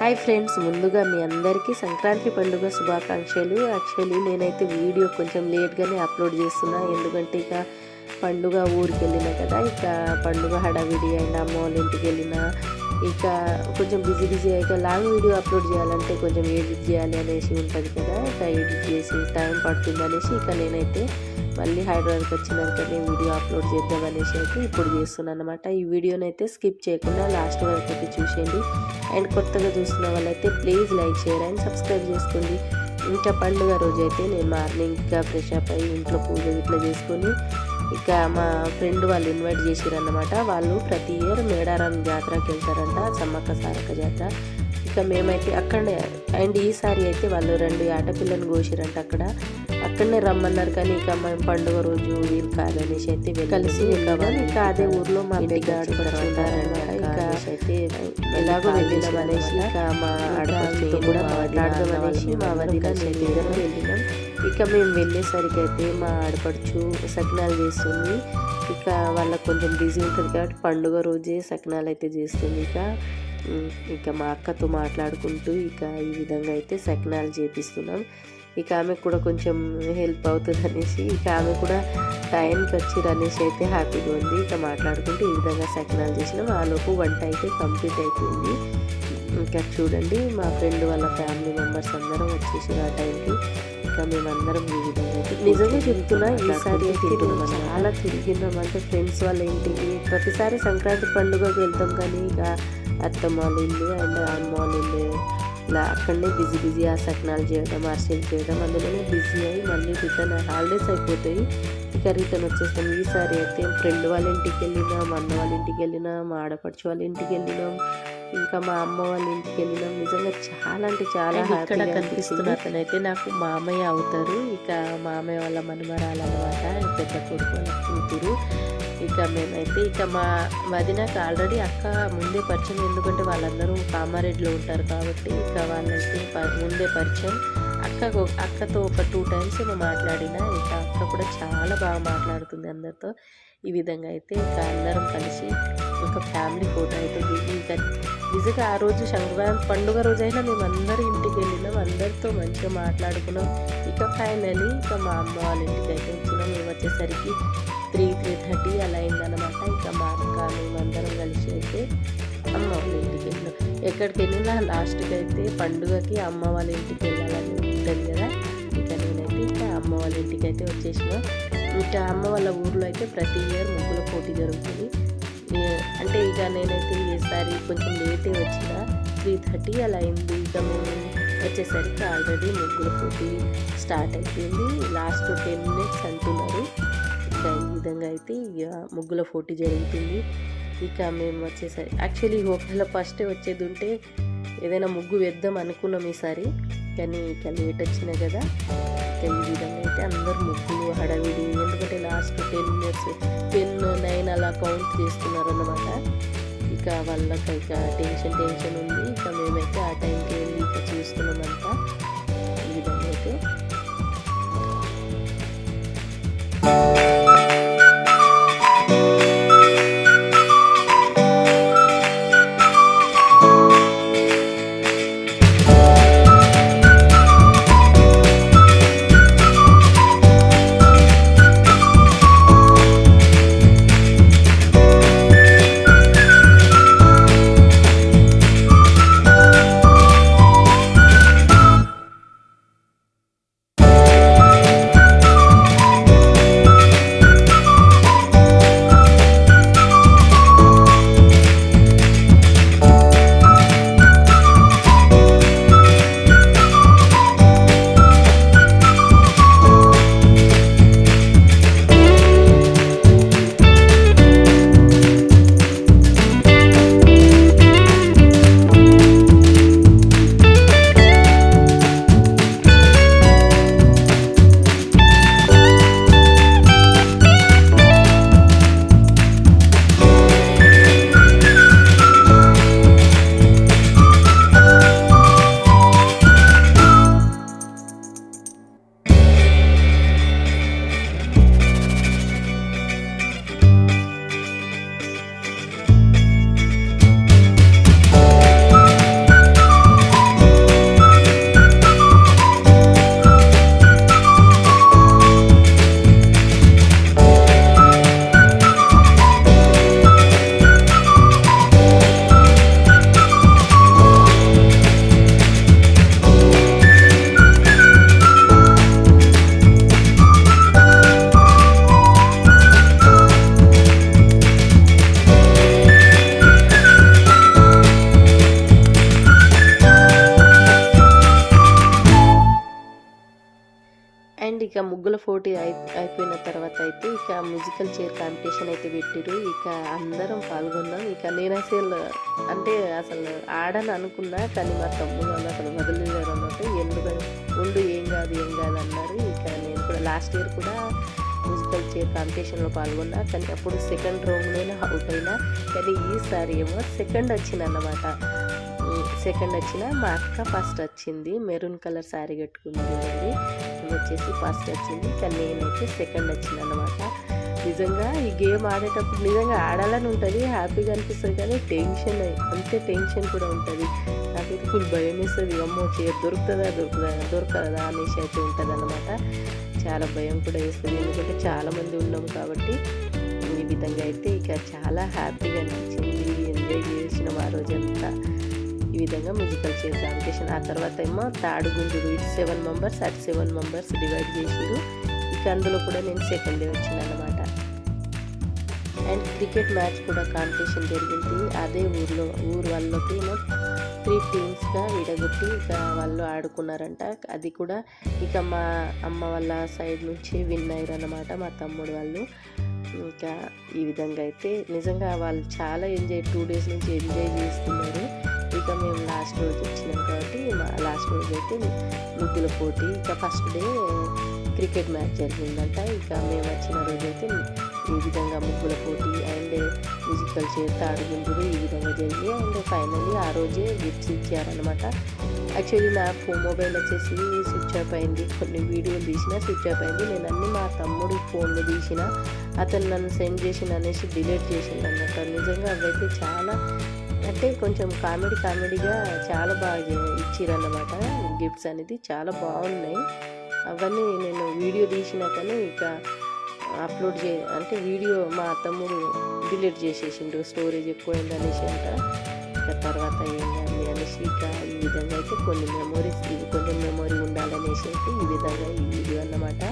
Hi friends, ముందుగా మీ అందరికీ సంక్రాంతి పండుగ శుభాకాంక్షలు. యాక్చువల్లీ నేనైతే వీడియో కొంచెం లేట్గానే అప్లోడ్ చేస్తున్నా, ఎందుకంటే ఇక పండుగ ఊరికి వెళ్ళిన కదా, ఇక పండుగ హడావిడి అయినా అమ్మ వాళ్ళ ఇంటికి వెళ్ళినా ఇక కొంచెం బిజీ ఇక లాంగ్ వీడియో అప్లోడ్ చేయాలంటే కొంచెం ఎడిట్ చేయాలి అనేసి ఉంటుంది కదా, ఇక ఎడిట్ చేసి టైం పడుతుంది అనేసి ఇక నేనైతే మళ్ళీ హైదరాబాద్కి వచ్చినాకనే వీడియో అప్లోడ్ చేద్దామనేసి అయితే ఇప్పుడు చేస్తున్నాను అనమాట. ఈ వీడియోనైతే స్కిప్ చేయకుండా లాస్ట్ వరకు అయితే చూసేయండి. అండ్ కొత్తగా చూస్తున్న వాళ్ళైతే please like, share and subscribe చేసుకోండి. ఇంకా పండుగ రోజు అయితే నేను మార్నింగ్ ఇంకా ఫ్రెష్ అప్ అయ్యి ఇంట్లో పూజ ఇట్లా చేసుకొని ఇక మా ఫ్రెండ్ వాళ్ళు ఇన్వైట్ చేసిరన్నమాట. వాళ్ళు ప్రతి ఇయర్ మేడారం జాతరకి వెళ్తారంట, సమ్మక్క సారక్క జాతర. ఇక మేమైతే అక్కడనే, అండ్ ఈసారి అయితే వాళ్ళు 2 ఆటపిల్లని కోసిరంట, అక్కడనే రమ్మన్నారు. కానీ ఇక మేము పండుగ రోజు వీలు కాదనేసి అయితే కలిసి వెళ్ళామని ఇక అదే ఊర్లో మా దగ్గర ఆడుకుంటారనమాట. ఇక అయితే ఎలాగో వెళ్ళినాం అనేసి ఇక మా ఆడపడుచుతో కూడా మాట్లాడదామనేసి మా వదిన నేను వెళ్ళినాం. ఇక మేము వెళ్ళేసరికి అయితే మా ఆడపడుచు సకినాలు చేస్తుంది. ఇక వాళ్ళకు కొంచెం బిజీ ఉంటుంది కాబట్టి పండుగ రోజే సకినాలు అయితే చేస్తుంది. ఇక మా అక్కతో మాట్లాడుకుంటూ ఇక ఈ విధంగా అయితే సకినాలు చేపిస్తున్నాం. ఇక ఆమెకు కూడా కొంచెం హెల్ప్ అవుతుంది అనేసి ఇక ఆమె కూడా టైంకి వచ్చిర్రు అనేసి అయితే హ్యాపీగా ఉంది. ఇక మాట్లాడుకుంటూ ఈ విధంగా సకినాలు చేసినాం. ఆలోపు వంట అయితే కంప్లీట్ అయిపోయింది. ఇంకా చూడండి, మా ఫ్రెండ్ వాళ్ళ ఫ్యామిలీ మెంబర్స్ అందరం వచ్చేసారు ఆ టైంకి. ఇక మేమందరం ఈ విధంగా అయితే నిజంగా చెప్తున్నా, ఈసారి అయితే చాలా తిరిగినాం. అంటే ఫ్రెండ్స్ వాళ్ళ ఇంటికి ప్రతిసారి సంక్రాంతి పండుగకి వెళ్తాం, కానీ ఇక అత్తమ్మ వాళ్ళ ఇల్లు అండ్ అమ్మ వాళ్ళ ఇల్లు ఇలా అక్కడనే బిజీ ఆ సకినాలు చేయడం, అరిసెలు చేయడం, అందులోనే బిజీ అయ్యి మళ్ళీ రిటర్న్ హాలిడేస్ అయిపోతాయి. ఇక రిటర్న్ వచ్చేస్తాం. ఈసారి అయితే ఫ్రెండ్ వాళ్ళ ఇంటికి వెళ్ళినాం, అన్న వాళ్ళ ఇంటికి వెళ్ళినాం, మా ఆడపడుచు వాళ్ళ ఇంటికి వెళ్ళినాం, ఇంకా మా అమ్మ వాళ్ళ ఇంటికి వెళ్ళినాం. నిజంగా చాలా అంటే చాలా ఇక్కడ కనిపిస్తున్న అతనైతే నాకు మామయ్య అవుతారు. ఇక మామయ్య వాళ్ళ మనమరాలన్నమాట, పెద్ద కొడుకు వాళ్ళ కూతురు. ఇక మేమైతే ఇక మా వదినకు ఆల్రెడీ అక్క ముందే పరిచయం, ఎందుకంటే వాళ్ళందరూ కామారెడ్డిలో ఉంటారు కాబట్టి ఇక వాళ్ళైతే ముందే పరిచయం. అక్కతో ఒక 2 times ఏమో మాట్లాడినా. ఇక అక్క కూడా చాలా బాగా మాట్లాడుతుంది అందరితో. ఈ విధంగా అయితే ఇక అందరం కలిసి ఒక ఫ్యామిలీ ఫోటో అయితే దిగి ఇక నిజంగా ఆ రోజు సంక్రాంతి పండుగ రోజైనా మేము అందరూ ఇంటికి వెళ్ళినాం, అందరితో మంచిగా మాట్లాడుకున్నాం. ఇక ఫైనలీ ఇక మా అమ్మ వాళ్ళ ఇంటికి అయితే వచ్చినాం. మేము వచ్చేసరికి 3:30 అలా అయిందనమాట. ఇక మా అక్క మేమందరం కలిసి అయితే అమ్మ వాళ్ళ ఇంటికి వెళ్ళినాం. ఎక్కడికి వెళ్ళినా లాస్ట్కి అయితే పండుగకి అమ్మ వాళ్ళ ఇంటికి వెళ్ళాలని ఉంటుంది కదా. ఇక నేనైతే ఇక అమ్మ వాళ్ళ ఇంటికి అయితే వచ్చేసినాం. ఇంకా అమ్మ వాళ్ళ ఊర్లో అయితే ప్రతి ఇయర్ ముగ్గుల పోటీ జరుగుతుంది. అంటే ఇక నేనైతే ఈసారి కొంచెం లేటే వచ్చిన, 3:30 అలా అయింది. ఇక మేము వచ్చేసరికి ఆల్రెడీ ముగ్గుల పోటీ స్టార్ట్ అయిపోయింది. లాస్ట్ 10 minutes అంటున్నారు. ఇక ఈ విధంగా అయితే ఇక ముగ్గుల పోటీ జరుగుతుంది. ఇక మేము వచ్చేసరికి యాక్చువల్లీ ఒకవేళ ఫస్ట్ వచ్చేది ఉంటే ఏదైనా ముగ్గు వేద్దాం అనుకున్నాం ఈసారి, కానీ ఇక లేట్ వచ్చినాయి కదా. ఈ విధంగా అయితే అందరు ముగ్గులు హడావిడి, ఎందుకంటే లాస్ట్ 10 minutes 10, 9 అలా కౌంట్ చేస్తున్నారు అన్నమాట. ఇక వాళ్ళకి ఇక టెన్షన్ ఉంది. ఇక మేమైతే ఆ టైంకి వెళ్ళి ఇక చూస్తున్నామంతా. ఈ విధంగా అయితే ఇక ముగ్గుల పోటీ అయిపోయిన తర్వాత అయితే ఇక మ్యూజికల్ చైర్ కాంపిటీషన్ అయితే పెట్టిరు. ఇక అందరం పాల్గొన్నాం. ఇక నేను అసలు ఆడని అనుకున్నా, కానీ మా తమ్ముడు వాళ్ళు అసలు వదిలేరు అన్నట్టు. ఎందుకంటే ఉండు ఏం కాదు అన్నారు. ఇక నేను కూడా లాస్ట్ ఇయర్ కూడా మ్యూజికల్ చైర్ కాంపిటీషన్లో పాల్గొన్నా, కానీ అప్పుడు సెకండ్ రౌండ్లోనే అవుట్ అయినా. కానీ ఈసారి ఏమో సెకండ్ వచ్చిందన్నమాట. సెకండ్ వచ్చిన మా అక్క ఫస్ట్ వచ్చింది. మెరూన్ కలర్ శారీ కట్టుకుంది చూడండి, వచ్చేసి ఫస్ట్ వచ్చింది. కానీ నేనైతే సెకండ్ వచ్చింది అన్నమాట. నిజంగా ఈ గేమ్ ఆడేటప్పుడు నిజంగా ఆడాలని ఉంటుంది, హ్యాపీగా అనిపిస్తుంది, కానీ టెన్షన్ కూడా ఉంటుంది. నాకైతే ఫుల్ భయం వేస్తుంది. అమ్మో చైర్ దొరకదా అనేసి అయితే ఉంటుంది అన్నమాట. చాలా భయం కూడా వేస్తుంది, ఎందుకంటే చాలామంది ఉన్నాము కాబట్టి. ఈ విధంగా అయితే ఇక చాలా హ్యాపీగా అనిపించింది, ఎంజాయ్ చేసినాం ఆ రోజంతా. ఈ విధంగా మ్యూజికల్ చైర్ కాంపిటీషన్. ఆ తర్వాత ఏమో తాడుగుంజుడు, ఇటు 7 మెంబర్స్ అటు 7 మెంబర్స్ డివైడ్ చేసిరు. ఇక అందులో కూడా నేను సెకండ్ డే వచ్చిన అన్నమాట. అండ్ క్రికెట్ మ్యాచ్ కూడా కాంపిటీషన్ జరిగింది. అదే ఊరు వాళ్ళకి 3 టీమ్స్గా విడగొట్టి ఇక వాళ్ళు ఆడుకున్నారంట. అది కూడా ఇక మా అమ్మ వాళ్ళ సైడ్ నుంచి విన్ అయ్యారు అన్నమాట, మా తమ్ముడు వాళ్ళు. ఇంకా ఈ విధంగా అయితే నిజంగా వాళ్ళు చాలా 2 డేస్ నుంచి ఎంజాయ్ చేస్తున్నారు. ఇక మేము లాస్ట్ రోజు వచ్చినాం కాబట్టి లాస్ట్ రోజు అయితే ముగ్గుల పోటీ. ఇక ఫస్ట్ డే క్రికెట్ మ్యాచ్ జరిగిందంట. ఇక మేము వచ్చిన రోజు అయితే ఈ విధంగా ముగ్గుల పోటీ అండ్ మ్యూజికల్ చైర్ తాడుగుంజుడు ఈ విధంగా జరిగి, అండ్ ఫైనల్లీ ఆ రోజే గిఫ్ట్స్ ఇచ్చారనమాట. యాక్చువల్లీ నా మొబైల్ వచ్చేసి స్విచ్ ఆఫ్ అయింది. కొన్ని వీడియోలు తీసినా స్విచ్ ఆఫ్ అయింది. నేను అన్నీ మా తమ్ముడు ఫోన్లో తీసిన, అతను నన్ను సెండ్ చేసిన అనేసి డిలీట్ చేసింది అన్నమాట. నిజంగా అవైతే చాలా కొంచెం కామెడీగా చాలా బాగా ఇచ్చిరన్నమాట. గిఫ్ట్స్ అనేది చాలా బాగున్నాయి. అవన్నీ నేను వీడియో తీసినాకనే ఇక అప్లోడ్ వీడియో మా తమ్ముడు డిలీట్ చేసేసిండు, స్టోరేజ్ ఎక్కువైంది అనేసి అంట. ఇక తర్వాత ఏంటండి అనేసి ఇక ఈ విధంగా అయితే కొన్ని మెమొరీస్, ఇది కొంచెం మెమొరీ ఉండాలనేసి అయితే ఈ విధంగా ఈ వీడియో అన్నమాట.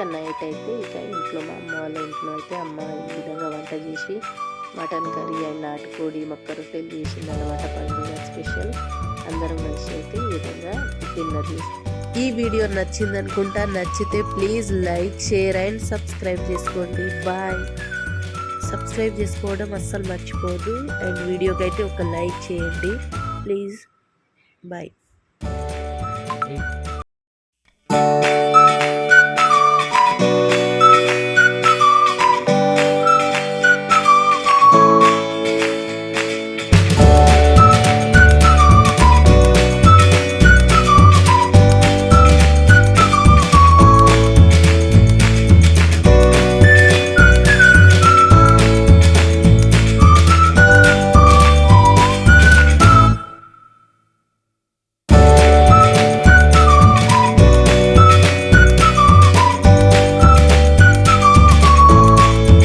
నైట్ అయితే ఇక ఇంట్లో మా అమ్మ వాళ్ళ ఇంట్లో అయితే అమ్మ ఈ విధంగా వంట చేసి మటన్ కర్రీ అండ్ నాటుకోడి మొక్క రొట్టెలు చేసింది అనమాట. పండుగ స్పెషల్. అందరం కలిసి అయితే ఈ విధంగా డిన్నర్ చేస్తాం. ఈ వీడియో నచ్చింది అనుకుంటా. నచ్చితే please like, share and subscribe చేసుకోండి. బాయ్. సబ్స్క్రైబ్ చేసుకోవడం అస్సలు మర్చిపోదు. అండ్ వీడియోకి అయితే ఒక లైక్ చేయండి ప్లీజ్. బాయ్.